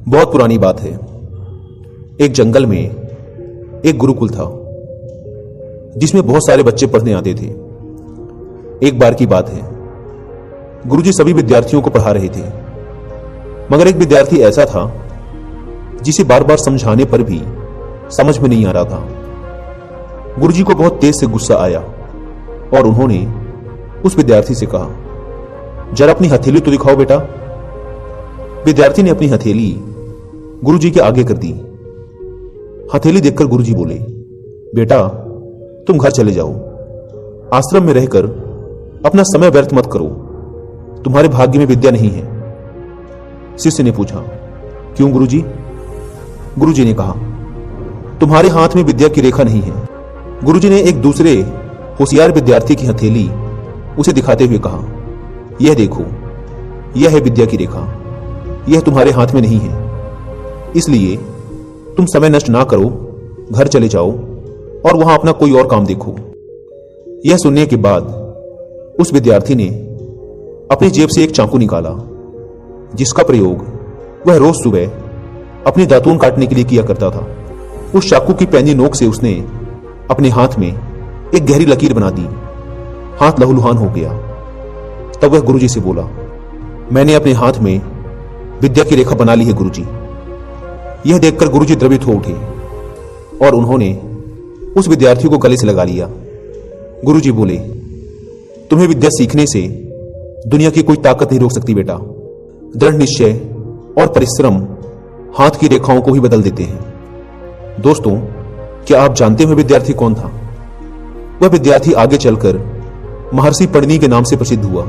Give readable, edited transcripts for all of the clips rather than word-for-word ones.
बहुत पुरानी बात है। एक जंगल में एक गुरुकुल था जिसमें बहुत सारे बच्चे पढ़ने आते थे। एक बार की बात है, गुरुजी सभी विद्यार्थियों को पढ़ा रहे थे, मगर एक विद्यार्थी ऐसा था जिसे बार बार समझाने पर भी समझ में नहीं आ रहा था। गुरुजी को बहुत तेज से गुस्सा आया और उन्होंने उस विद्यार्थी से कहा, जरा अपनी हथेली तो दिखाओ बेटा। विद्यार्थी ने अपनी हथेली गुरुजी के आगे कर दी। हथेली देखकर गुरुजी बोले, बेटा तुम घर चले जाओ, आश्रम में रहकर अपना समय व्यर्थ मत करो, तुम्हारे भाग्य में विद्या नहीं है। शिष्य ने पूछा, क्यों गुरुजी? गुरुजी ने कहा, तुम्हारे हाथ में विद्या की रेखा नहीं है। गुरुजी ने एक दूसरे होशियार विद्यार्थी की हथेली उसे दिखाते हुए कहा, यह देखो, यह है विद्या की रेखा, यह तुम्हारे हाथ में नहीं है, इसलिए तुम समय नष्ट ना करो, घर चले जाओ और वहां अपना कोई और काम देखो। यह सुनने के बाद उस विद्यार्थी ने अपनी जेब से एक चाकू निकाला, जिसका प्रयोग वह रोज सुबह अपने दातून काटने के लिए किया करता था। उस चाकू की पैनी नोक से उसने अपने हाथ में एक गहरी लकीर बना दी। हाथ लहूलुहान हो गया। तब वह गुरुजी से बोला, मैंने अपने हाथ में विद्या की रेखा बना ली है गुरुजी। यह देखकर गुरुजी द्रवित हो उठे और उन्होंने उस विद्यार्थी को गले से लगा लिया। गुरुजी बोले, तुम्हें विद्या सीखने से दुनिया की कोई ताकत नहीं रोक सकती बेटा। दृढ़ निश्चय और परिश्रम हाथ की रेखाओं को ही बदल देते हैं। दोस्तों, क्या आप जानते हैं विद्यार्थी कौन था? वह विद्यार्थी आगे चलकर महर्षि पणिनि के नाम से प्रसिद्ध हुआ,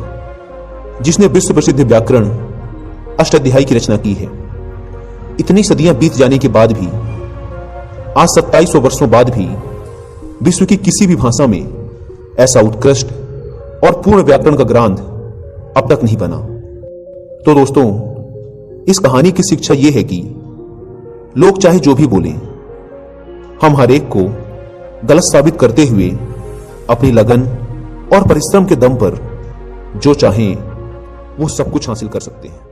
जिसने विश्व प्रसिद्ध व्याकरण अष्टाध्यायी की रचना की है। इतनी सदियां बीत जाने के बाद भी, आज 2700 वर्षों बाद भी विश्व की किसी भी भाषा में ऐसा उत्कृष्ट और पूर्ण व्याकरण का ग्रंथ अब तक नहीं बना। तो दोस्तों, इस कहानी की शिक्षा यह है कि लोग चाहे जो भी बोलें, हम हर एक को गलत साबित करते हुए अपनी लगन और परिश्रम के दम पर जो चाहें वो सब कुछ हासिल कर सकते हैं।